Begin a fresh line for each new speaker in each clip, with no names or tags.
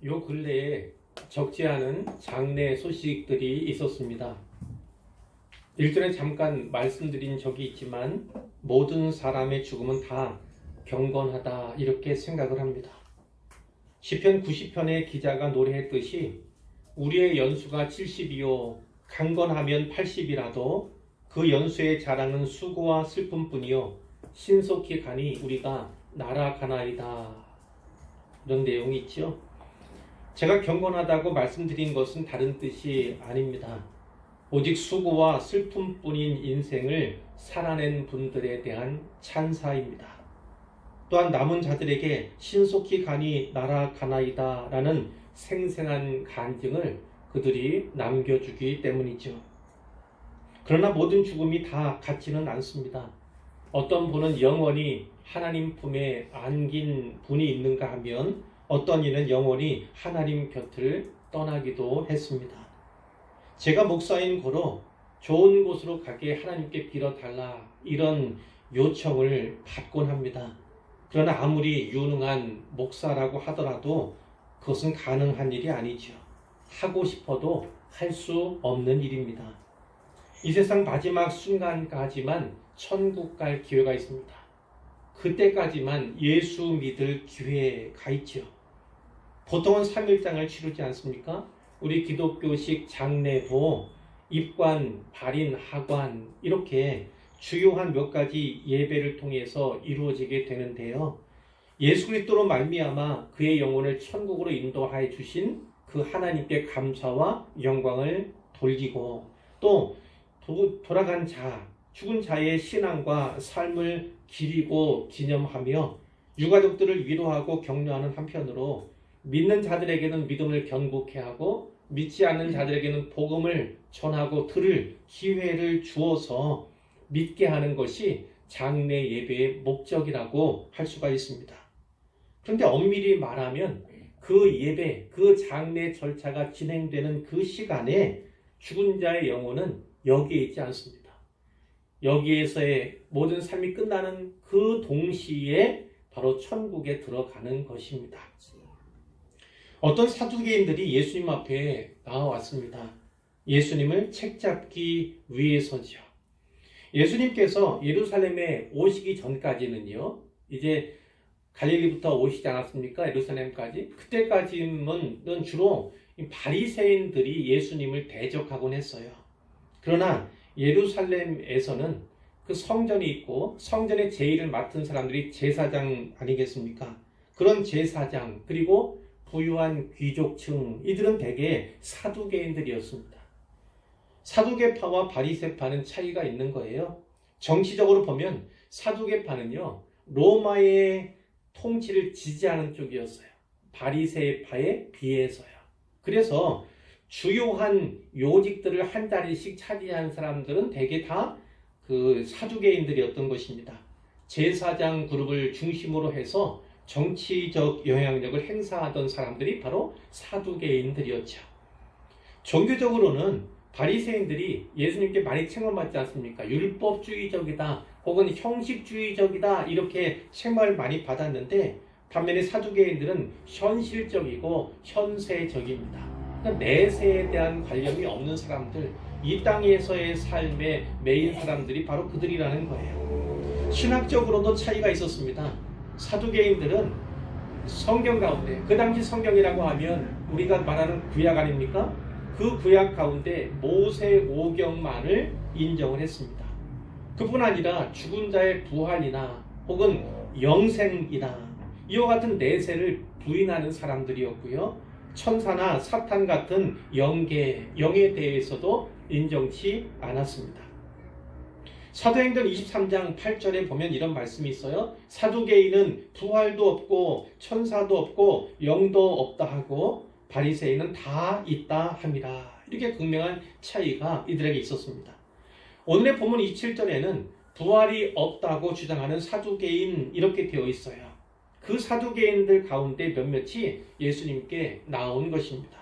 요 근래에 적지 않은 장례 소식들이 있었습니다. 일전에 잠깐 말씀드린 적이 있지만 모든 사람의 죽음은 다 경건하다 이렇게 생각을 합니다. 시편 90편의 기자가 노래했듯이 우리의 연수가 70이요 강건하면 80이라도 그 연수의 자랑은 수고와 슬픔뿐이요 신속히 가니 우리가 날아가나이다. 이런 내용이 있죠. 제가 경건하다고 말씀드린 것은 다른 뜻이 아닙니다. 오직 수고와 슬픔뿐인 인생을 살아낸 분들에 대한 찬사입니다. 또한 남은 자들에게 신속히 가니 날아가나이다 라는 생생한 간증을 그들이 남겨주기 때문이죠. 그러나 모든 죽음이 다 같지는 않습니다. 어떤 분은 영원히 하나님 품에 안긴 분이 있는가 하면 어떤 이는 영원히 하나님 곁을 떠나기도 했습니다. 제가 목사인 거로 좋은 곳으로 가게 하나님께 빌어달라 이런 요청을 받곤 합니다. 그러나 아무리 유능한 목사라고 하더라도 그것은 가능한 일이 아니죠. 하고 싶어도 할 수 없는 일입니다. 이 세상 마지막 순간까지만 천국 갈 기회가 있습니다. 그때까지만 예수 믿을 기회가 있죠. 보통은 3일장을 치르지 않습니까? 우리 기독교식 장례도 입관, 발인, 하관 이렇게 주요한 몇 가지 예배를 통해서 이루어지게 되는데요. 예수 그리스도로 말미암아 그의 영혼을 천국으로 인도하여 주신 그 하나님께 감사와 영광을 돌리고 또 돌아간 자, 죽은 자의 신앙과 삶을 기리고 기념하며 유가족들을 위로하고 격려하는 한편으로 믿는 자들에게는 믿음을 견고케 하고 믿지 않는 자들에게는 복음을 전하고 들을 기회를 주어서 믿게 하는 것이 장례 예배의 목적이라고 할 수가 있습니다. 그런데 엄밀히 말하면 그 예배, 그 장례 절차가 진행되는 그 시간에 죽은 자의 영혼은 여기에 있지 않습니다. 여기에서의 모든 삶이 끝나는 그 동시에 바로 천국에 들어가는 것입니다. 어떤 사두개인들이 예수님 앞에 나와왔습니다. 예수님을 책잡기 위해서죠. 예수님께서 예루살렘에 오시기 전까지는요, 이제 갈릴리부터 오시지 않았습니까? 예루살렘까지. 그때까지는 주로 바리새인들이 예수님을 대적하곤 했어요. 그러나 예루살렘에서는 그 성전이 있고 성전의 제의를 맡은 사람들이 제사장 아니겠습니까? 그런 제사장 그리고 부유한 귀족층 이들은 대개 사두개인들이었습니다. 사두개파와 바리새파는 차이가 있는 거예요. 정치적으로 보면 사두개파는요 로마의 통치를 지지하는 쪽이었어요. 바리새파에 비해서요. 그래서 주요한 요직들을 한 자리씩 차지한 사람들은 대개 다 그 사두개인들이었던 것입니다. 제사장 그룹을 중심으로 해서 정치적 영향력을 행사하던 사람들이 바로 사두개인들이었죠. 종교적으로는 바리새인들이 예수님께 많이 책망받지 않습니까? 율법주의적이다 혹은 형식주의적이다 이렇게 책망을 많이 받았는데 반면에 사두개인들은 현실적이고 현세적입니다. 그러니까 내세에 대한 관념이 없는 사람들, 이 땅에서의 삶의 메인 사람들이 바로 그들이라는 거예요. 신학적으로도 차이가 있었습니다. 사두개인들은 성경 가운데, 그 당시 성경이라고 하면 우리가 말하는 구약 아닙니까? 그 구약 가운데 모세오경만을 인정을 했습니다. 그뿐 아니라 죽은 자의 부활이나 혹은 영생이나 이와 같은 내세를 부인하는 사람들이었고요. 천사나 사탄 같은 영에 대해서도 인정치 않았습니다. 사도행전 23장 8절에 보면 이런 말씀이 있어요. 사두개인은 부활도 없고 천사도 없고 영도 없다 하고 바리새인은 다 있다 함이라. 이렇게 극명한 차이가 이들에게 있었습니다. 오늘의 본문 27절에는 부활이 없다고 주장하는 사두개인 이렇게 되어 있어요. 그 사두개인들 가운데 몇몇이 예수님께 나온 것입니다.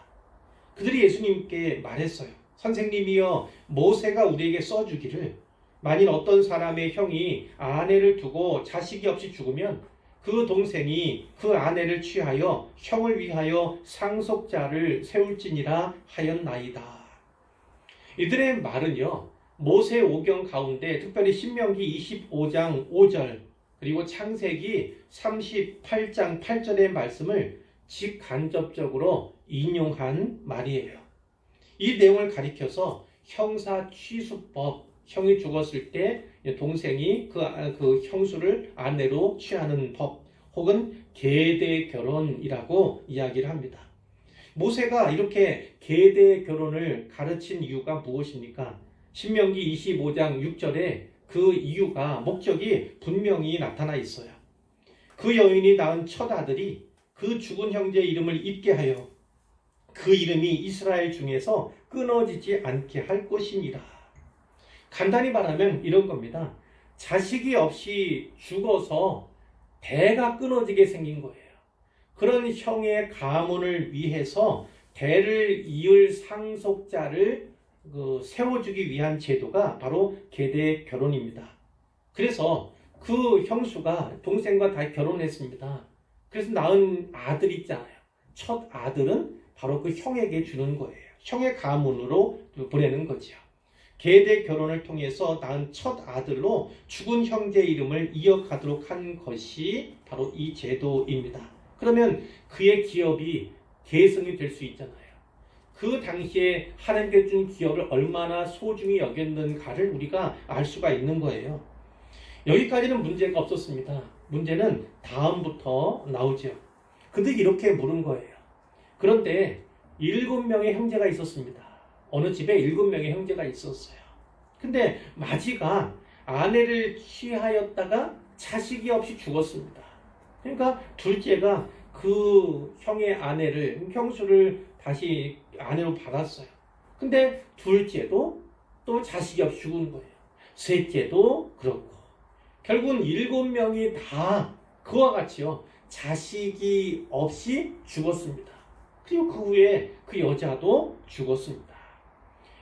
그들이 예수님께 말했어요. 선생님이여, 모세가 우리에게 써주기를 만일 어떤 사람의 형이 아내를 두고 자식이 없이 죽으면 그 동생이 그 아내를 취하여 형을 위하여 상속자를 세울지니라 하였나이다. 이들의 말은요, 모세 오경 가운데 특별히 신명기 25장 5절 그리고 창세기 38장 8절의 말씀을 직간접적으로 인용한 말이에요. 이 내용을 가리켜서 형사 취수법, 형이 죽었을 때 동생이 그 형수를 아내로 취하는 법, 혹은 계대 결혼이라고 이야기를 합니다. 모세가 이렇게 계대 결혼을 가르친 이유가 무엇입니까? 신명기 25장 6절에 그 이유가, 목적이 분명히 나타나 있어요. 그 여인이 낳은 첫 아들이 그 죽은 형제의 이름을 잊게 하여 그 이름이 이스라엘 중에서 끊어지지 않게 할 것이니라. 간단히 말하면 이런 겁니다. 자식이 없이 죽어서 대가 끊어지게 생긴 거예요. 그런 형의 가문을 위해서 대를 이을 상속자를 세워주기 위한 제도가 바로 계대 결혼입니다. 그래서 그 형수가 동생과 다 결혼했습니다. 그래서 낳은 아들 있잖아요. 첫 아들은 바로 그 형에게 주는 거예요. 형의 가문으로 보내는 거죠. 계대 결혼을 통해서 낳은 첫 아들로 죽은 형제 이름을 이어가도록 한 것이 바로 이 제도입니다. 그러면 그의 기업이 계승이 될 수 있잖아요. 그 당시에 하나님께 준 기업을 얼마나 소중히 여겼는가를 우리가 알 수가 있는 거예요. 여기까지는 문제가 없었습니다. 문제는 다음부터 나오죠. 그들이 이렇게 물은 거예요. 그런데 7명의 형제가 있었습니다. 어느 집에 7명의 형제가 있었어요. 근데 마지가 아내를 취하였다가 자식이 없이 죽었습니다. 그러니까 둘째가 그 형의 아내를, 형수를 다시 아내로 받았어요. 근데 둘째도 또 자식이 없이 죽은 거예요. 셋째도 그렇고. 결국은 7명이 다 그와 같이요, 자식이 없이 죽었습니다. 그리고 그 후에 그 여자도 죽었습니다.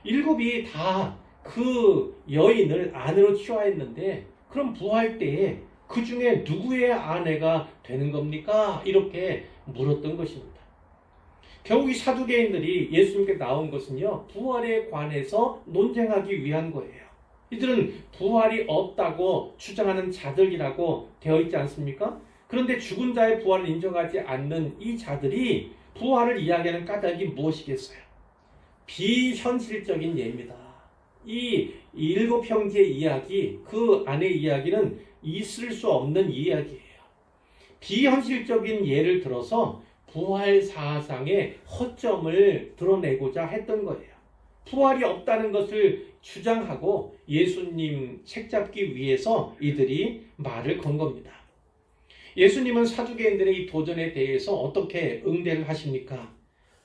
7이 다 그 여인을 아내로 취하였는데, 그럼 부활 때에 그 중에 누구의 아내가 되는 겁니까? 이렇게 물었던 것입니다. 결국 이 사두개인들이 예수님께 나온 것은요, 부활에 관해서 논쟁하기 위한 거예요. 이들은 부활이 없다고 주장하는 자들이라고 되어 있지 않습니까? 그런데 죽은 자의 부활을 인정하지 않는 이 자들이 부활을 이야기하는 까닭이 무엇이겠어요? 비현실적인 예입니다. 이 7 형제의 이야기, 그 안의 이야기는 있을 수 없는 이야기예요. 비현실적인 예를 들어서 부활 사상의 허점을 드러내고자 했던 거예요. 부활이 없다는 것을 주장하고 예수님 책잡기 위해서 이들이 말을 건 겁니다. 예수님은 사두개인들의 이 도전에 대해서 어떻게 응대를 하십니까?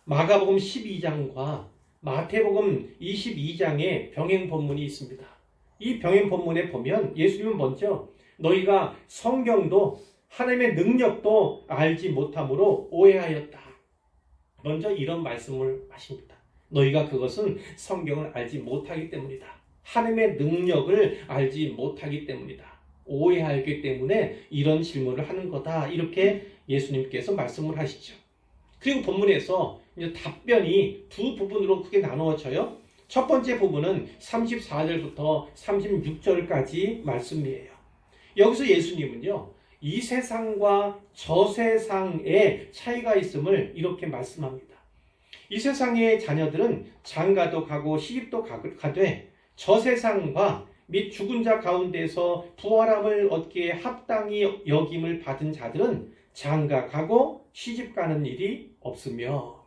마가복음 12장과 마태복음 22장에 병행 본문이 있습니다. 이 병행 본문에 보면 예수님은 먼저 너희가 성경도 하나님의 능력도 알지 못함으로 오해하였다. 먼저 이런 말씀을 하십니다. 너희가 그것은 성경을 알지 못하기 때문이다. 하나님의 능력을 알지 못하기 때문이다. 오해하였기 때문에 이런 질문을 하는 거다. 이렇게 예수님께서 말씀을 하시죠. 그리고 본문에서 이제 답변이 두 부분으로 크게 나누어져요. 첫 번째 부분은 34절부터 36절까지 말씀이에요. 여기서 예수님은요, 이 세상과 저 세상의 차이가 있음을 이렇게 말씀합니다. 이 세상의 자녀들은 장가도 가고 시집도 가되 저 세상과 및 죽은 자 가운데서 부활함을 얻기에 합당히 여김을 받은 자들은 장가 가고 시집 가는 일이 없으며,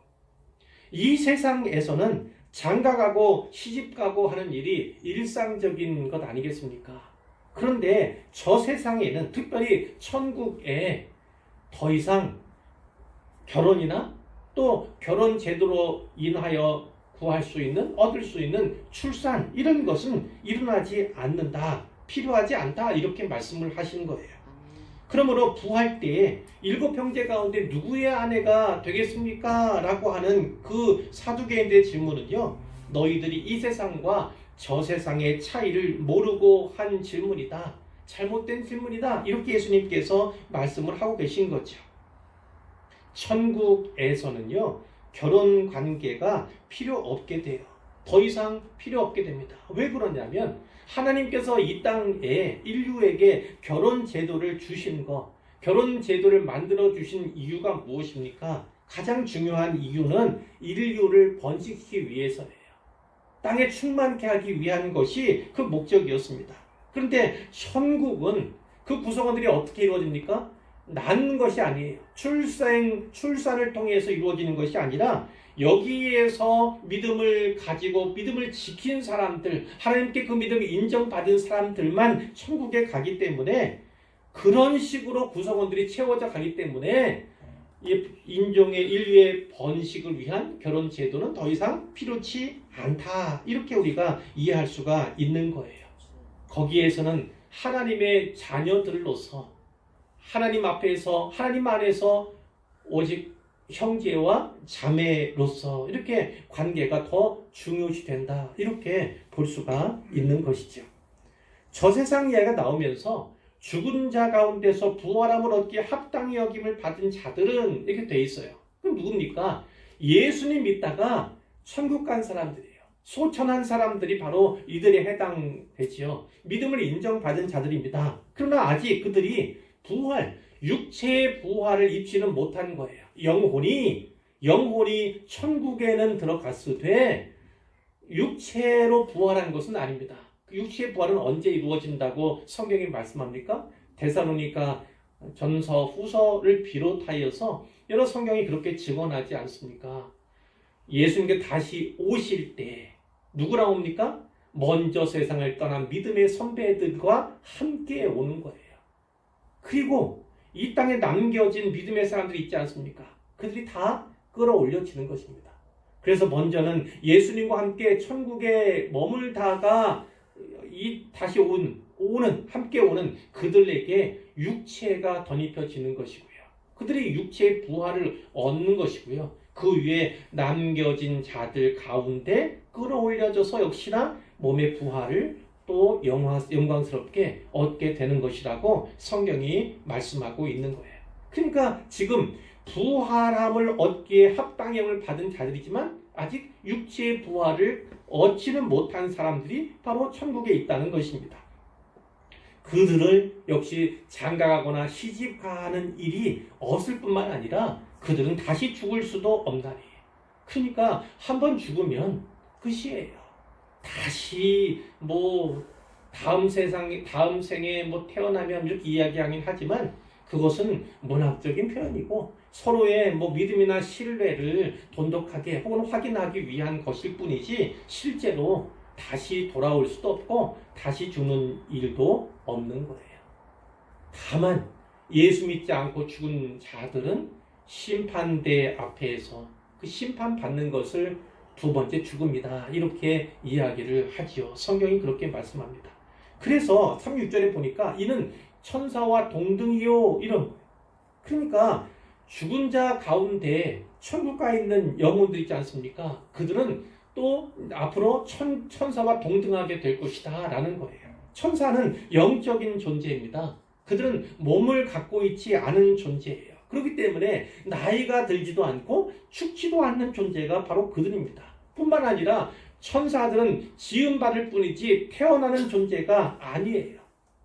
이 세상에서는 장가 가고 시집 가고 하는 일이 일상적인 것 아니겠습니까? 그런데 저 세상에는, 특별히 천국에 더 이상 결혼이나 또 결혼 제도로 인하여 구할 수 있는, 얻을 수 있는 출산, 이런 것은 일어나지 않는다, 필요하지 않다, 이렇게 말씀을 하시는 거예요. 그러므로 부활 때에 7 형제 가운데 누구의 아내가 되겠습니까? 라고 하는 그 사두개인들의 질문은요, 너희들이 이 세상과 저 세상의 차이를 모르고 한 질문이다. 잘못된 질문이다. 이렇게 예수님께서 말씀을 하고 계신 거죠. 천국에서는요, 결혼 관계가 필요 없게 돼요. 더 이상 필요 없게 됩니다. 왜 그러냐면 하나님께서 이 땅에 인류에게 결혼 제도를 주신 거, 결혼 제도를 만들어 주신 이유가 무엇입니까? 가장 중요한 이유는 인류를 번식시키기 위해서예요. 땅에 충만케 하기 위한 것이 그 목적이었습니다. 그런데 천국은 그 구성원들이 어떻게 이루어집니까? 낳는 것이 아니에요. 출산을 통해서 이루어지는 것이 아니라 여기에서 믿음을 가지고 믿음을 지킨 사람들, 하나님께 그 믿음을 인정받은 사람들만 천국에 가기 때문에 그런 식으로 구성원들이 채워져 가기 때문에 인류의 번식을 위한 결혼 제도는 더 이상 필요치 않다. 이렇게 우리가 이해할 수가 있는 거예요. 거기에서는 하나님의 자녀들로서 하나님 앞에서 하나님 안에서 오직 형제와 자매로서 이렇게 관계가 더 중요시 된다. 이렇게 볼 수가 있는 것이죠. 저 세상 이야기가 나오면서 죽은 자 가운데서 부활함을 얻기에 합당히 여김을 받은 자들은 이렇게 돼 있어요. 그럼 누굽니까? 예수님 믿다가 천국 간 사람들이에요. 소천한 사람들이 바로 이들에 해당되지요. 믿음을 인정받은 자들입니다. 그러나 아직 그들이 육체의 부활을 입지는 못한 거예요. 영혼이 천국에는 들어갔으되 육체로 부활한 것은 아닙니다. 육체의 부활은 언제 이루어진다고 성경이 말씀합니까? 데살로니가 전서 후서를 비롯하여서 여러 성경이 그렇게 증언하지 않습니까? 예수님께 다시 오실 때 누구랑 옵니까? 먼저 세상을 떠난 믿음의 선배들과 함께 오는 거예요. 그리고 이 땅에 남겨진 믿음의 사람들이 있지 않습니까? 그들이 다 끌어올려지는 것입니다. 그래서 먼저는 예수님과 함께 천국에 머물다가 다시 함께 오는 그들에게 육체가 덧입혀지는 것이고요. 그들이 육체의 부활을 얻는 것이고요. 그 위에 남겨진 자들 가운데 끌어올려져서 역시나 몸의 부활을 또 영광스럽게 얻게 되는 것이라고 성경이 말씀하고 있는 거예요. 그러니까 지금 부활함을 얻기에 합당형을 받은 자들이지만 아직 육체의 부활을 얻지는 못한 사람들이 바로 천국에 있다는 것입니다. 그들을 역시 장가가거나 시집가는 일이 없을 뿐만 아니라 그들은 다시 죽을 수도 없나니. 그러니까 한번 죽으면 끝이에요. 다시 다음 생에 태어나면 이렇게 이야기하긴 하지만 그것은 문학적인 표현이고 서로의 믿음이나 신뢰를 돈독하게 혹은 확인하기 위한 것일 뿐이지 실제로 다시 돌아올 수도 없고 다시 죽는 일도 없는 거예요. 다만 예수 믿지 않고 죽은 자들은 심판대 앞에서 그 심판받는 것을 두 번째 죽음이다. 이렇게 이야기를 하지요. 성경이 그렇게 말씀합니다. 그래서 36절에 보니까 이는 천사와 동등이요 이런 거예요. 그러니까 죽은 자 가운데 천국 가 있는 영혼들 있지 않습니까? 그들은 또 앞으로 천사와 동등하게 될 것이다 라는 거예요. 천사는 영적인 존재입니다. 그들은 몸을 갖고 있지 않은 존재예요. 그렇기 때문에 나이가 들지도 않고 죽지도 않는 존재가 바로 그들입니다. 뿐만 아니라 천사들은 지음받을 뿐이지 태어나는 존재가 아니에요.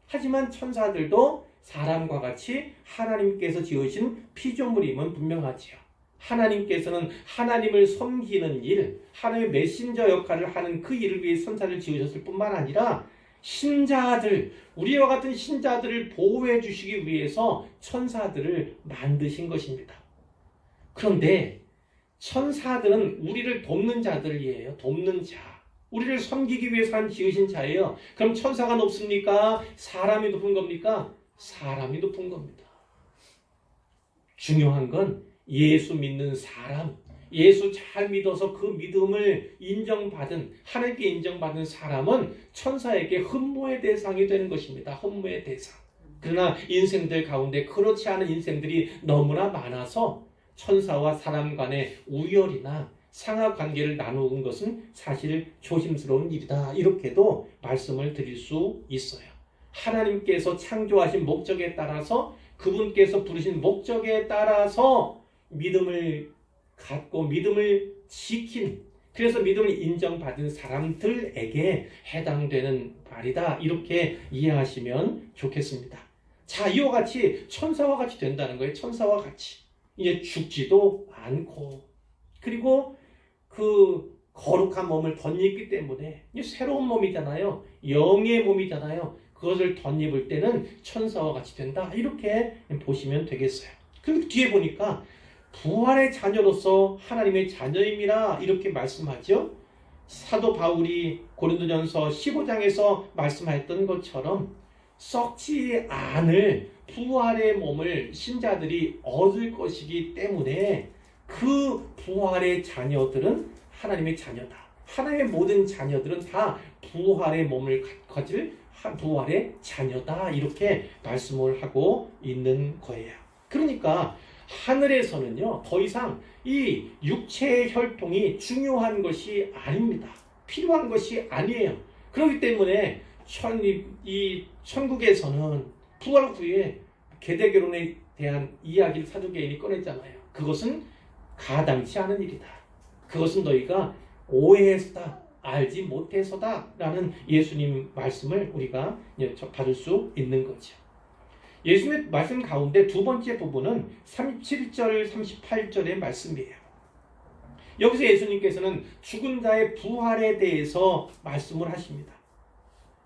하지만 천사들도 사람과 같이 하나님께서 지으신 피조물임은 분명하지요. 하나님께서는 하나님을 섬기는 일, 하나님의 메신저 역할을 하는 그 일을 위해 천사를 지으셨을 뿐만 아니라 신자들, 우리와 같은 신자들을 보호해 주시기 위해서 천사들을 만드신 것입니다. 그런데 천사들은 우리를 돕는 자들이에요. 돕는 자. 우리를 섬기기 위해서 지으신 자예요. 그럼 천사가 높습니까? 사람이 높은 겁니까? 사람이 높은 겁니다. 중요한 건 예수 믿는 사람, 예수 잘 믿어서 그 믿음을 인정받은, 하나님께 인정받은 사람은 천사에게 흠모의 대상이 되는 것입니다. 흠모의 대상. 그러나 인생들 가운데 그렇지 않은 인생들이 너무나 많아서 천사와 사람 간의 우열이나 상하 관계를 나누는 것은 사실 조심스러운 일이다. 이렇게도 말씀을 드릴 수 있어요. 하나님께서 창조하신 목적에 따라서 그분께서 부르신 목적에 따라서 믿음을 갖고 믿음을 지킨 그래서 믿음을 인정받은 사람들에게 해당되는 말이다. 이렇게 이해하시면 좋겠습니다. 자, 이와 같이 천사와 같이 된다는 거예요. 천사와 같이. 이제 죽지도 않고 그리고 그 거룩한 몸을 덧입기 때문에 새로운 몸이잖아요. 영의 몸이잖아요. 그것을 덧입을 때는 천사와 같이 된다. 이렇게 보시면 되겠어요. 그리고 뒤에 보니까 부활의 자녀로서 하나님의 자녀입니다. 이렇게 말씀하죠. 사도 바울이 고린도전서 15장에서 말씀했던 것처럼 썩지 않을 부활의 몸을 신자들이 얻을 것이기 때문에 그 부활의 자녀들은 하나님의 자녀다. 하나님의 모든 자녀들은 다 부활의 몸을 가질 부활의 자녀다. 이렇게 말씀을 하고 있는 거예요. 그러니까 하늘에서는요, 더 이상 이 육체의 혈통이 중요한 것이 아닙니다. 필요한 것이 아니에요. 그렇기 때문에 이 천국에서는 부활 후에 계대결혼에 대한 이야기를 사도계인이 꺼냈잖아요. 그것은 가당치 않은 일이다. 그것은 너희가 오해해서다, 알지 못해서다 라는 예수님 말씀을 우리가 받을 수 있는 거죠. 예수님의 말씀 가운데 두 번째 부분은 37절, 38절의 말씀이에요. 여기서 예수님께서는 죽은 자의 부활에 대해서 말씀을 하십니다.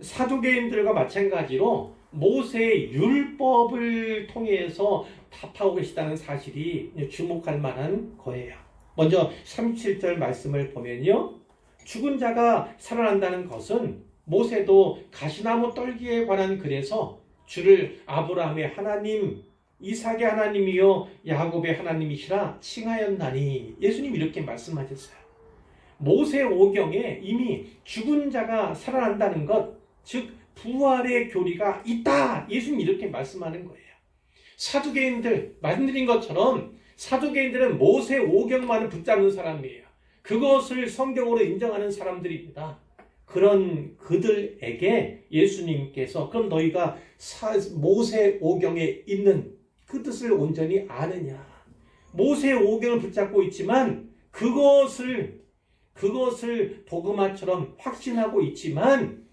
사두개인들과 마찬가지로 모세의 율법을 통해서 답하고 계시다는 사실이 주목할 만한 거예요. 먼저 37절 말씀을 보면요. 죽은 자가 살아난다는 것은 모세도 가시나무 떨기에 관한 글에서 주를 아브라함의 하나님, 이삭의 하나님이요 야곱의 하나님이시라 칭하였나니 예수님 이렇게 말씀하셨어요. 모세 오경에 이미 죽은 자가 살아난다는 것, 즉 부활의 교리가 있다. 예수님 이렇게 말씀하는 거예요. 사두개인들 말씀드린 것처럼 사두개인들은 모세 오경만을 붙잡는 사람이에요. 그것을 성경으로 인정하는 사람들입니다. 그런 그들에게 예수님께서 그럼 너희가 모세 오경에 있는 그 뜻을 온전히 아느냐. 모세 오경을 붙잡고 있지만 그것을 도그마처럼 확신하고 있지만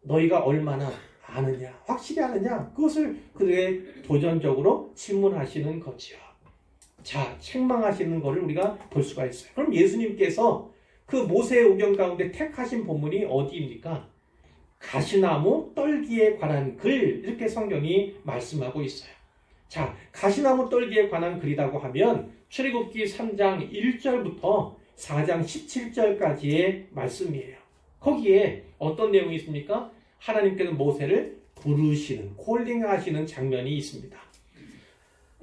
너희가 얼마나 아느냐, 확실히 아느냐, 그것을 그들에게 도전적으로 질문하시는 거지요. 자, 책망하시는 것을 우리가 볼 수가 있어요. 그럼 예수님께서 그 모세의 오경 가운데 택하신 본문이 어디입니까? 가시나무 떨기에 관한 글, 이렇게 성경이 말씀하고 있어요. 자, 가시나무 떨기에 관한 글이라고 하면 출애굽기 3장 1절부터 4장 17절까지의 말씀이에요. 거기에 어떤 내용이 있습니까? 하나님께서 모세를 부르시는, 콜링하시는 장면이 있습니다.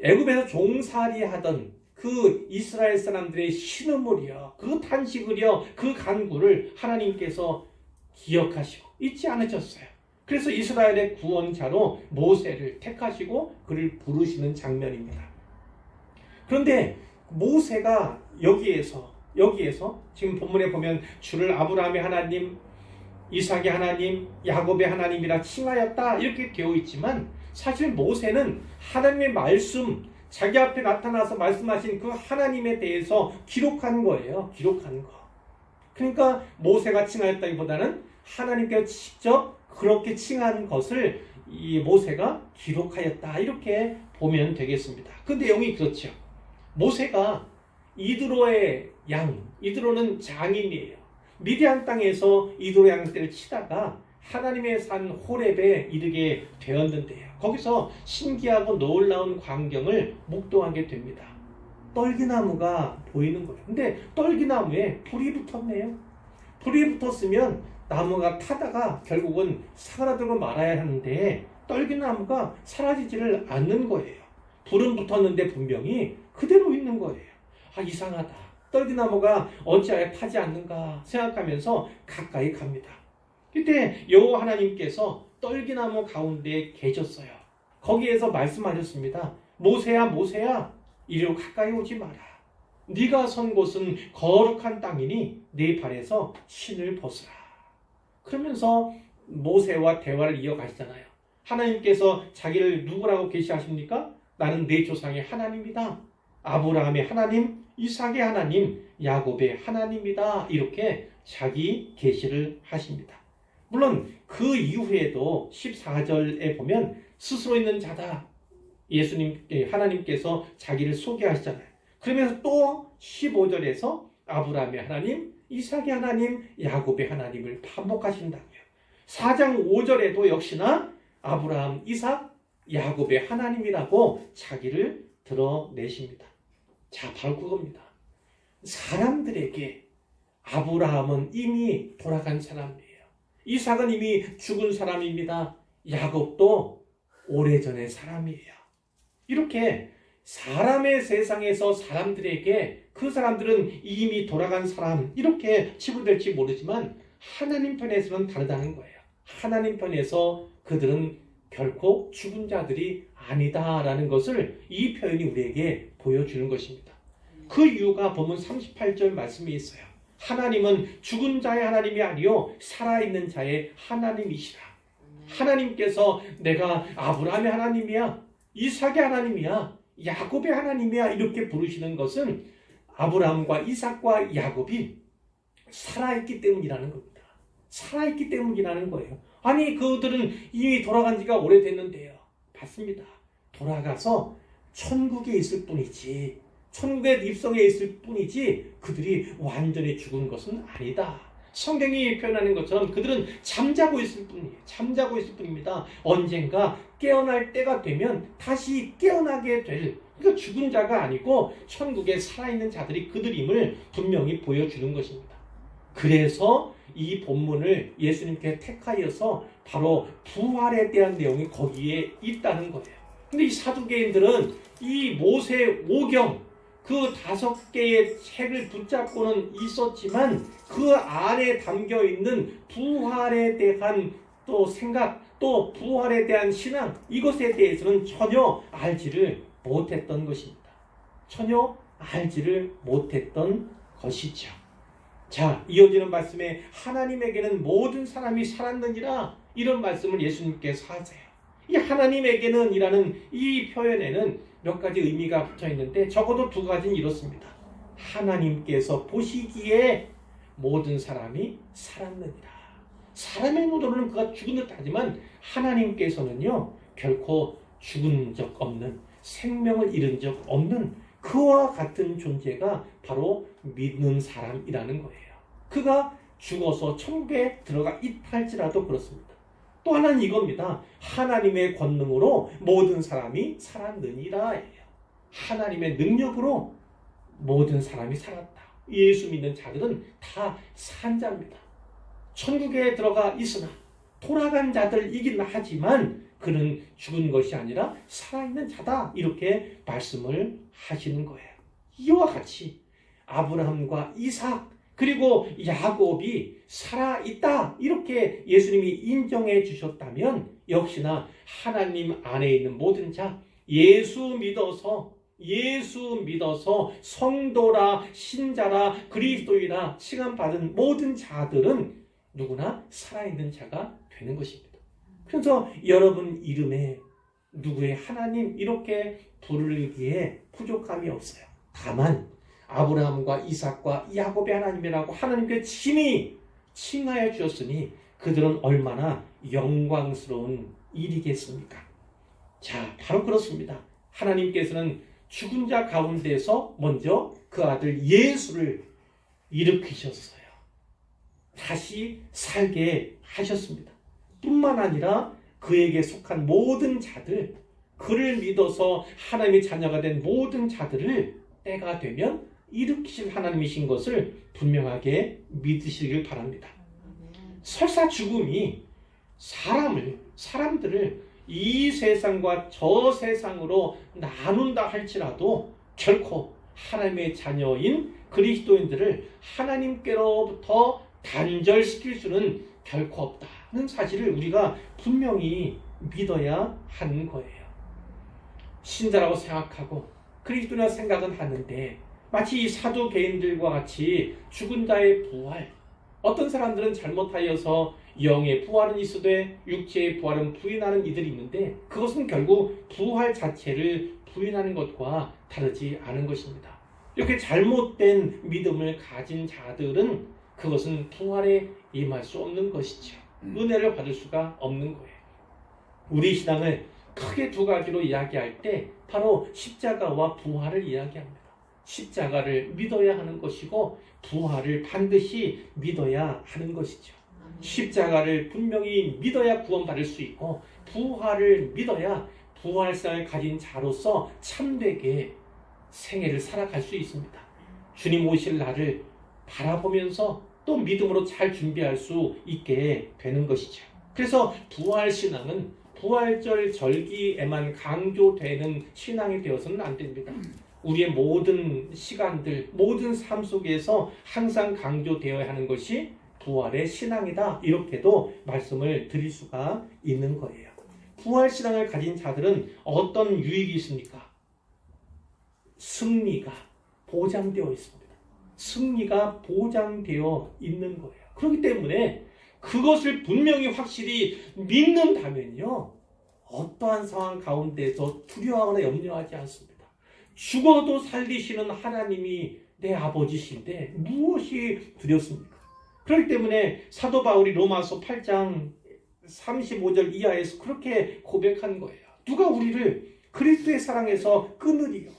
애굽에서 종살이 하던 그 이스라엘 사람들의 신음을요, 그 탄식을요, 그 간구를 하나님께서 기억하시고 잊지 않으셨어요. 그래서 이스라엘의 구원자로 모세를 택하시고 그를 부르시는 장면입니다. 그런데 모세가 여기에서 지금 본문에 보면 주를 아브라함의 하나님, 이삭의 하나님, 야곱의 하나님이라 칭하였다 이렇게 되어 있지만 사실 모세는 하나님의 말씀, 자기 앞에 나타나서 말씀하신 그 하나님에 대해서 기록한 거예요. 기록한 거. 그러니까 모세가 칭하였다기보다는 하나님께서 직접 그렇게 칭한 것을 이 모세가 기록하였다 이렇게 보면 되겠습니다. 그 내용이 그렇죠. 모세가 이드로의 양, 이드로는 장인이에요. 미디안 땅에서 이드로 양떼를 치다가 하나님의 산 호렙에 이르게 되었는데요. 거기서 신기하고 놀라운 광경을 목도하게 됩니다. 떨기나무가 보이는 거예요. 근데 떨기나무에 불이 붙었네요. 불이 붙었으면 나무가 타다가 결국은 사라지고 말아야 하는데 떨기나무가 사라지지를 않는 거예요. 불은 붙었는데 분명히 그대로 있는 거예요. 아, 이상하다. 떨기나무가 어찌하여 타지 않는가 생각하면서 가까이 갑니다. 그때 여호와 하나님께서 떨기나무 가운데 계셨어요. 거기에서 말씀하셨습니다. 모세야, 모세야, 이리로 가까이 오지 마라. 네가 선 곳은 거룩한 땅이니 네 발에서 신을 벗으라. 그러면서 모세와 대화를 이어가시잖아요. 하나님께서 자기를 누구라고 계시하십니까? 나는 내 조상의 하나님이다. 아브라함의 하나님, 이삭의 하나님, 야곱의 하나님이다. 이렇게 자기 계시를 하십니다. 물론 그 이후에도 14절에 보면 스스로 있는 자다. 하나님께서 자기를 소개하시잖아요. 그러면서 또 15절에서 아브라함의 하나님, 이삭의 하나님, 야곱의 하나님을 반복하신다고요. 4장 5절에도 역시나 아브라함, 이삭, 야곱의 하나님이라고 자기를 드러내십니다. 자, 바로 그겁니다. 사람들에게 아브라함은 이미 돌아간 사람이에요. 이삭은 이미 죽은 사람입니다. 야곱도 오래전의 사람이에요. 이렇게 사람의 세상에서 사람들에게 그 사람들은 이미 돌아간 사람 이렇게 치부될지 모르지만 하나님 편에서는 다르다는 거예요. 하나님 편에서 그들은 결코 죽은 자들이 아니다라는 것을 이 표현이 우리에게 보여주는 것입니다. 그 이유가 본문 38절 말씀에 있어요. 하나님은 죽은 자의 하나님이 아니요 살아있는 자의 하나님이시라. 하나님께서 내가 아브라함의 하나님이야, 이삭의 하나님이야, 야곱의 하나님이야 이렇게 부르시는 것은 아브라함과 이삭과 야곱이 살아있기 때문이라는 겁니다. 살아있기 때문이라는 거예요. 아니 그들은 이미 돌아간 지가 오래됐는데요. 맞습니다. 돌아가서 천국에 있을 뿐이지, 천국에 입성해 있을 뿐이지 그들이 완전히 죽은 것은 아니다. 성경이 표현하는 것처럼 그들은 잠자고 있을 뿐이에요. 잠자고 있을 뿐입니다. 언젠가 깨어날 때가 되면 다시 깨어나게 될, 그러니까 죽은 자가 아니고 천국에 살아있는 자들이 그들임을 분명히 보여주는 것입니다. 그래서 이 본문을 예수님께 택하여서 바로 부활에 대한 내용이 거기에 있다는 거예요. 근데 이 사두개인들은 이 모세 오경 그 5개의 책을 붙잡고는 있었지만 그 안에 담겨있는 부활에 대한 또 생각, 또 부활에 대한 신앙, 이것에 대해서는 전혀 알지를 못했던 것입니다. 전혀 알지를 못했던 것이죠. 자, 이어지는 말씀에 하나님에게는 모든 사람이 살았느니라, 이런 말씀을 예수님께서 하세요. 이 하나님에게는 이라는 이 표현에는 몇 가지 의미가 붙어 있는데 적어도 2가지는 이렇습니다. 하나님께서 보시기에 모든 사람이 살았느니라. 사람의 눈으로는 그가 죽은 듯 하지만 하나님께서는요 결코 죽은 적 없는, 생명을 잃은 적 없는 그와 같은 존재가 바로 믿는 사람이라는 거예요. 그가 죽어서 천국에 들어가 있다 할지라도 그렇습니다. 또 하나는 이겁니다. 하나님의 권능으로 모든 사람이 살았느니라. 하나님의 능력으로 모든 사람이 살았다. 예수 믿는 자들은 다 산 자입니다. 천국에 들어가 있으나 돌아간 자들이긴 하지만 그는 죽은 것이 아니라 살아있는 자다. 이렇게 말씀을 하시는 거예요. 이와 같이 아브라함과 이삭 그리고 야곱이 살아있다 이렇게 예수님이 인정해 주셨다면 역시나 하나님 안에 있는 모든 자, 예수 믿어서 성도라 신자라 그리스도인이라 칭함받은 모든 자들은 누구나 살아있는 자가 되는 것입니다. 그래서 여러분 이름에 누구의 하나님 이렇게 부르기에 부족함이 없어요. 다만 아브라함과 이삭과 야곱의 하나님이라고 하나님께 친히 칭하여 주셨으니 그들은 얼마나 영광스러운 일이겠습니까? 자, 바로 그렇습니다. 하나님께서는 죽은 자 가운데서 먼저 그 아들 예수를 일으키셨어요. 다시 살게 하셨습니다. 뿐만 아니라 그에게 속한 모든 자들, 그를 믿어서 하나님의 자녀가 된 모든 자들을 때가 되면 일으키실 하나님이신 것을 분명하게 믿으시길 바랍니다. 설사 죽음이 사람들을 이 세상과 저 세상으로 나눈다 할지라도 결코 하나님의 자녀인 그리스도인들을 하나님께로부터 단절시킬 수는 결코 없다는 사실을 우리가 분명히 믿어야 하는 거예요. 신자라고 생각하고 그리스도나 생각은 하는데 마치 이 사두개인들과 같이 죽은 자의 부활, 어떤 사람들은 잘못하여서 영의 부활은 있으되 육체의 부활은 부인하는 이들이 있는데 그것은 결국 부활 자체를 부인하는 것과 다르지 않은 것입니다. 이렇게 잘못된 믿음을 가진 자들은 그것은 부활에 임할 수 없는 것이죠. 은혜를 받을 수가 없는 거예요. 우리 신앙을 크게 두 가지로 이야기할 때 바로 십자가와 부활을 이야기합니다. 십자가를 믿어야 하는 것이고 부활을 반드시 믿어야 하는 것이죠. 십자가를 분명히 믿어야 구원받을 수 있고 부활을 믿어야 부활성을 가진 자로서 참되게 생애를 살아갈 수 있습니다. 주님 오실 날을 바라보면서 또 믿음으로 잘 준비할 수 있게 되는 것이죠. 그래서 부활신앙은 부활절 절기에만 강조되는 신앙이 되어서는 안 됩니다. 우리의 모든 시간들, 모든 삶 속에서 항상 강조되어야 하는 것이 부활의 신앙이다. 이렇게도 말씀을 드릴 수가 있는 거예요. 부활신앙을 가진 자들은 어떤 유익이 있습니까? 승리가 보장되어 있습니다. 승리가 보장되어 있는 거예요. 그렇기 때문에 그것을 분명히 확실히 믿는다면요, 어떠한 상황 가운데서 두려워하거나 염려하지 않습니다. 죽어도 살리시는 하나님이 내 아버지신데 무엇이 두렵습니까? 그렇기 때문에 사도 바울이 로마서 8장 35절 이하에서 그렇게 고백한 거예요. 누가 우리를 그리스도의 사랑에서 끊으리요?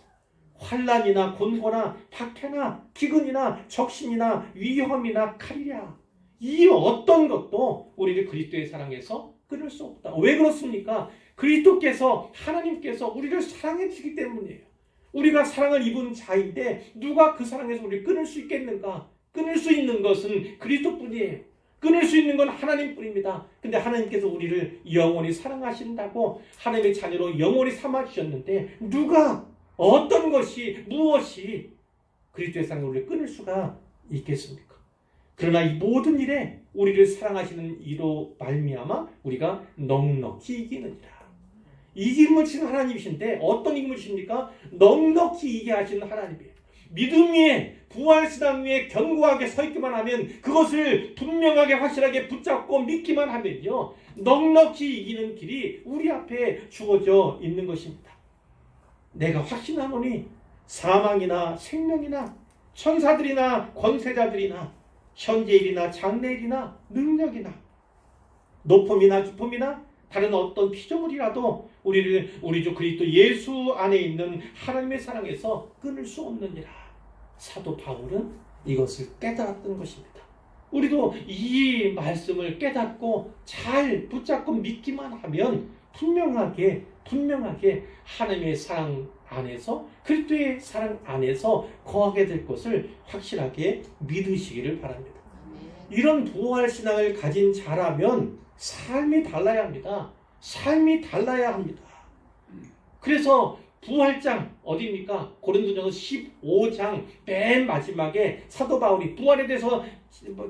환난이나 곤고나 박해나 기근이나 적신이나 위험이나 칼이랴. 이 어떤 것도 우리를 그리스도의 사랑에서 끊을 수 없다. 왜 그렇습니까? 그리스도께서 하나님께서 우리를 사랑해 주기 때문이에요. 우리가 사랑을 입은 자인데 누가 그 사랑에서 우리를 끊을 수 있겠는가? 끊을 수 있는 것은 그리스도뿐이에요. 끊을 수 있는 건 하나님뿐입니다. 근데 하나님께서 우리를 영원히 사랑하신다고 하나님의 자녀로 영원히 삼아주셨는데 누가 어떤 것이 무엇이 그리스도의 사랑을 우리를 끊을 수가 있겠습니까? 그러나 이 모든 일에 우리를 사랑하시는 이로 말미암아 우리가 넉넉히 이기느니라. 이김을 주신 하나님이신데 어떤 이김을 주십니까? 넉넉히 이기게 하시는 하나님이에요. 믿음 위에 부활신앙 위에 견고하게 서 있기만 하면 그것을 분명하게 확실하게 붙잡고 믿기만 하면요 넉넉히 이기는 길이 우리 앞에 주어져 있는 것입니다. 내가 확신하노니 사망이나 생명이나 천사들이나 권세자들이나 현재일이나 장래일이나 능력이나 높음이나 깊음이나 다른 어떤 피조물이라도 우리를 우리 주 그리스도 예수 안에 있는 하나님의 사랑에서 끊을 수 없느니라. 사도 바울은 이것을 깨달았던 것입니다. 우리도 이 말씀을 깨닫고 잘 붙잡고 믿기만 하면 분명하게 하나님의 사랑 안에서 그리스도의 사랑 안에서 거하게 될 것을 확실하게 믿으시기를 바랍니다. 이런 부활 신앙을 가진 자라면 삶이 달라야 합니다. 삶이 달라야 합니다. 그래서 부활장 어디입니까? 고린도전서 15장 맨 마지막에 사도 바울이 부활에 대해서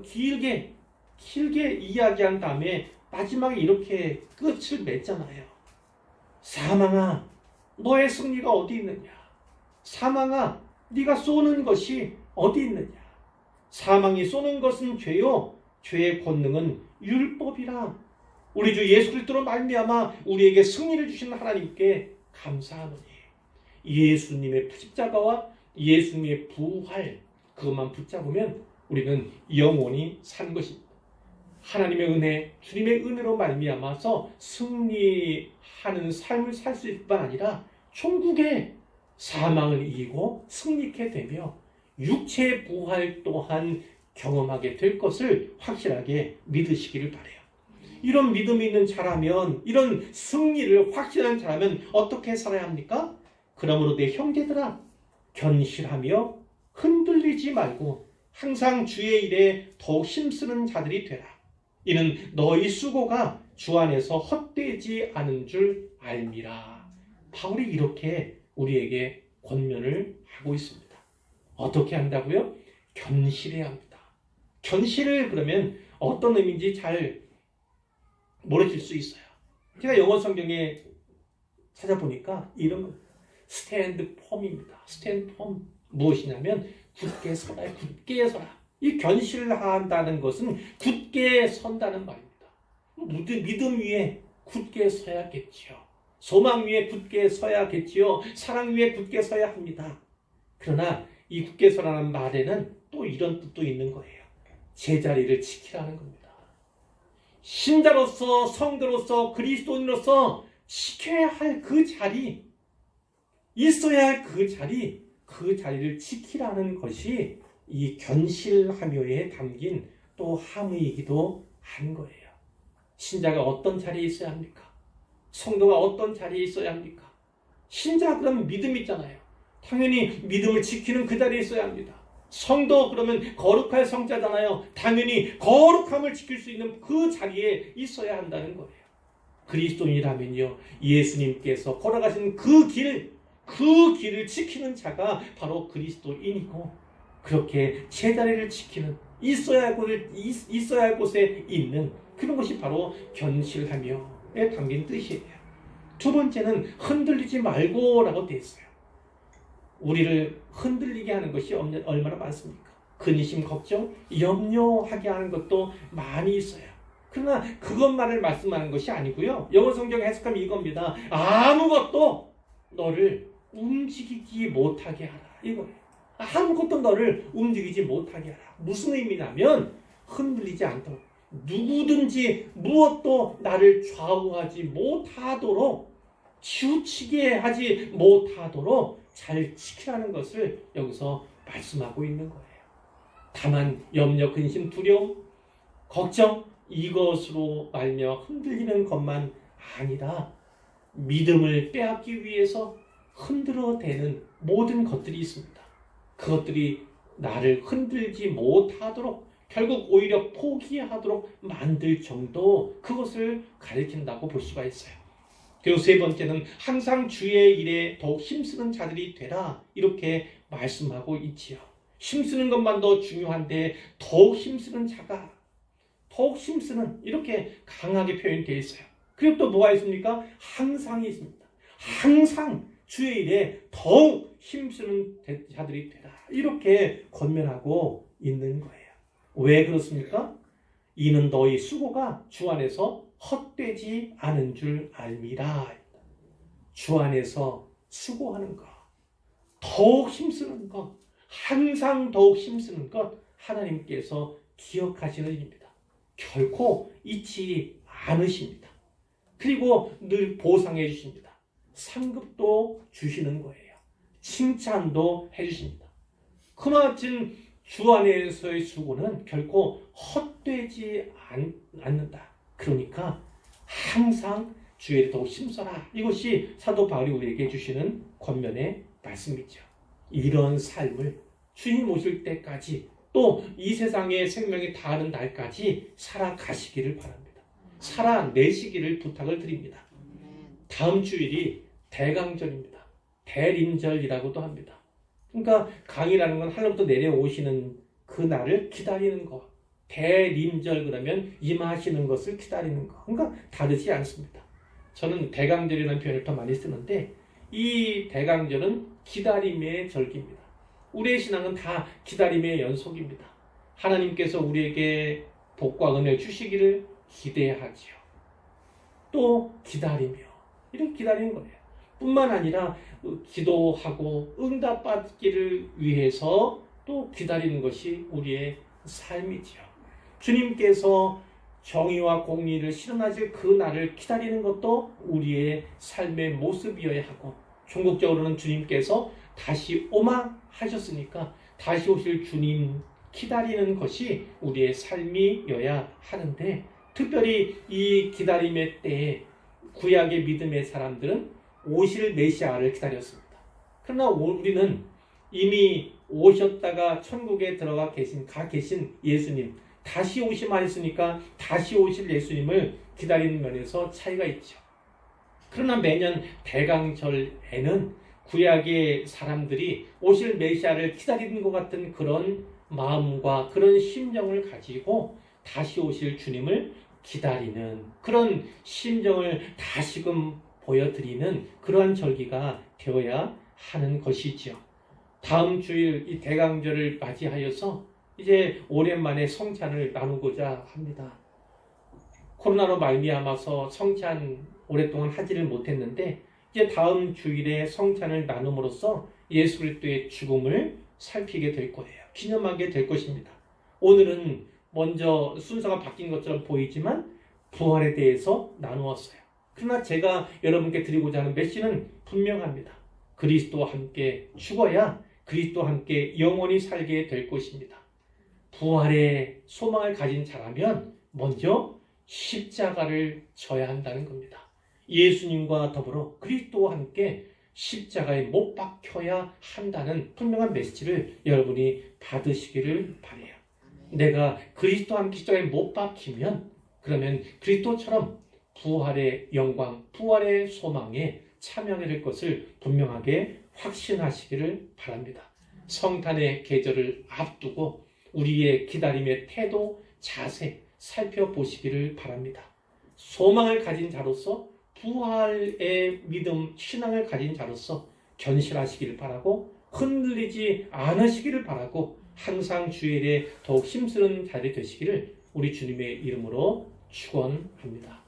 길게 이야기한 다음에 마지막에 이렇게 끝을 맺잖아요. 사망아 너의 승리가 어디 있느냐? 사망아 네가 쏘는 것이 어디 있느냐? 사망이 쏘는 것은 죄요 죄의 권능은 율법이라. 우리 주 예수 그리스도로 말미암아 우리에게 승리를 주신 하나님께 감사하노니 예수님의 십자가와 예수님의 부활 그것만 붙잡으면 우리는 영원히 산 것입니다. 하나님의 은혜, 주님의 은혜로 말미암아서 승리하는 삶을 살 수 있을 뿐 아니라 천국에 사망을 이기고 승리케 되며 육체의 부활 또한 경험하게 될 것을 확실하게 믿으시기를 바라요. 이런 믿음이 있는 자라면, 이런 승리를 확신한 자라면 어떻게 살아야 합니까? 그러므로 내 형제들아 견실하며 흔들리지 말고 항상 주의 일에 더욱 힘쓰는 자들이 되라. 이는 너희 수고가 주 안에서 헛되지 않은 줄 알미라. 바울이 이렇게 우리에게 권면을 하고 있습니다. 어떻게 한다고요? 견실해야 합니다. 견실을 그러면 어떤 의미인지 잘 모르실 수 있어요. 제가 영어 성경에 찾아보니까 이런 스탠드 펌입니다. 스탠드 펌 무엇이냐면 굳게 서라, 굳게 서라. 이 견실한다는 것은 굳게 선다는 말입니다. 믿음 위에 굳게 서야겠지요. 소망 위에 굳게 서야겠지요. 사랑 위에 굳게 서야 합니다. 그러나 이 굳게 서라는 말에는 또 이런 뜻도 있는 거예요. 제자리를 지키라는 겁니다. 신자로서, 성도로서, 그리스도인으로서 지켜야 할 그 자리, 있어야 할 그 자리를 지키라는 것이 이 견실하며에 담긴 또 함의이기도 한 거예요. 신자가 어떤 자리에 있어야 합니까? 성도가 어떤 자리에 있어야 합니까? 신자 그러면 믿음 있잖아요. 당연히 믿음을 지키는 그 자리에 있어야 합니다. 성도 그러면 거룩할 성자잖아요. 당연히 거룩함을 지킬 수 있는 그 자리에 있어야 한다는 거예요. 그리스도인이라면요, 예수님께서 걸어가신 그 길을 지키는 자가 바로 그리스도인이고, 그렇게 제자리를 지키는 있어야 할 곳에 있는 그런 것이 바로 견실하며에 담긴 뜻이에요. 두 번째는 흔들리지 말고라고 되어 있어요. 우리를 흔들리게 하는 것이 얼마나 많습니까? 근심, 걱정, 염려하게 하는 것도 많이 있어요. 그러나 그것만을 말씀하는 것이 아니고요. 영어 성경 해석하면 이겁니다. 아무것도 너를 움직이지 못하게 하라. 이거예요. 아무것도 너를 움직이지 못하게 하라. 무슨 의미냐면 흔들리지 않도록, 누구든지 무엇도 나를 좌우하지 못하도록, 치우치게 하지 못하도록 잘 지키라는 것을 여기서 말씀하고 있는 거예요. 다만 염려, 근심, 두려움, 걱정, 이것으로 말며 흔들리는 것만 아니라 믿음을 빼앗기 위해서 흔들어대는 모든 것들이 있습니다. 그것들이 나를 흔들지 못하도록, 결국 오히려 포기하도록 만들 정도, 그것을 가리킨다고 볼 수가 있어요. 그리고 세 번째는 항상 주의 일에 더욱 힘쓰는 자들이 되라, 이렇게 말씀하고 있지요. 힘쓰는 것만도 중요한데 더욱 힘쓰는 자가, 더욱 힘쓰는, 이렇게 강하게 표현되어 있어요. 그리고 또 뭐가 있습니까? 항상이 있습니다. 항상 주의 일에 더욱 힘쓰는 자들이 되라, 이렇게 권면하고 있는 거예요. 왜 그렇습니까? 이는 너희 수고가 주 안에서 헛되지 않은 줄 알미라. 주 안에서 수고하는 것, 더욱 힘쓰는 것, 항상 더욱 힘쓰는 것, 하나님께서 기억하시는 일입니다. 결코 잊지 않으십니다. 그리고 늘 보상해 주십니다. 상급도 주시는 거예요. 칭찬도 해주십니다. 그마침 주 안에서의 수고는 결코 헛되지 않는다. 그러니까 항상 주의 더욱 힘써라. 이것이 사도 바울이 우리에게 주시는 권면의 말씀이죠. 이런 삶을 주님 오실 때까지, 또 이 세상의 생명이 다하는 날까지 살아가시기를 바랍니다. 살아내시기를 부탁을 드립니다. 다음 주일이 대강절입니다. 대림절이라고도 합니다. 그러니까 강이라는 건 하늘부터 내려오시는 그 날을 기다리는 것. 대림절 그러면 임하시는 것을 기다리는 것. 그러니까 다르지 않습니다. 저는 대강절이라는 표현을 더 많이 쓰는데, 이 대강절은 기다림의 절기입니다. 우리의 신앙은 다 기다림의 연속입니다. 하나님께서 우리에게 복과 은혜를 주시기를 기대하지요. 또 기다리며, 이렇게 기다리는 거예요. 뿐만 아니라 기도하고 응답받기를 위해서 또 기다리는 것이 우리의 삶이지요. 주님께서 정의와 공의를 실현하실 그 날을 기다리는 것도 우리의 삶의 모습이어야 하고, 종국적으로는 주님께서 다시 오마 하셨으니까 다시 오실 주님 기다리는 것이 우리의 삶이어야 하는데, 특별히 이 기다림의 때에 구약의 믿음의 사람들은 오실 메시아를 기다렸습니다. 그러나 우리는 이미 오셨다가 천국에 가 계신 예수님, 다시 오시면 했으니까 다시 오실 예수님을 기다리는 면에서 차이가 있죠. 그러나 매년 대강절에는 구약의 사람들이 오실 메시아를 기다리는 것 같은 그런 마음과 그런 심정을 가지고 다시 오실 주님을 기다리는 그런 심정을 다시금 보여드리는 그러한 절기가 되어야 하는 것이지요. 다음 주일 이 대강절을 맞이하여서 이제 오랜만에 성찬을 나누고자 합니다. 코로나로 말미암아서 성찬 오랫동안 하지를 못했는데 이제 다음 주일에 성찬을 나눔으로써 예수 그리스도의 죽음을 살피게 될 거예요. 기념하게 될 것입니다. 오늘은 먼저 순서가 바뀐 것처럼 보이지만 부활에 대해서 나누었어요. 그러나 제가 여러분께 드리고자 하는 메시지는 분명합니다. 그리스도와 함께 죽어야 그리스도와 함께 영원히 살게 될 것입니다. 부활의 소망을 가진 자라면 먼저 십자가를 져야 한다는 겁니다. 예수님과 더불어 그리스도와 함께 십자가에 못 박혀야 한다는 분명한 메시지를 여러분이 받으시기를 바라요. 내가 그리스도와 함께 십자가에 못 박히면 그러면 그리스도처럼 부활의 영광, 부활의 소망에 참여하게 될 것을 분명하게 확신하시기를 바랍니다. 성탄의 계절을 앞두고 우리의 기다림의 태도, 자세 살펴보시기를 바랍니다. 소망을 가진 자로서 부활의 믿음, 신앙을 가진 자로서 견실하시기를 바라고 흔들리지 않으시기를 바라고 항상 주일에 더욱 힘쓰는 자리 되시기를 우리 주님의 이름으로 축원합니다.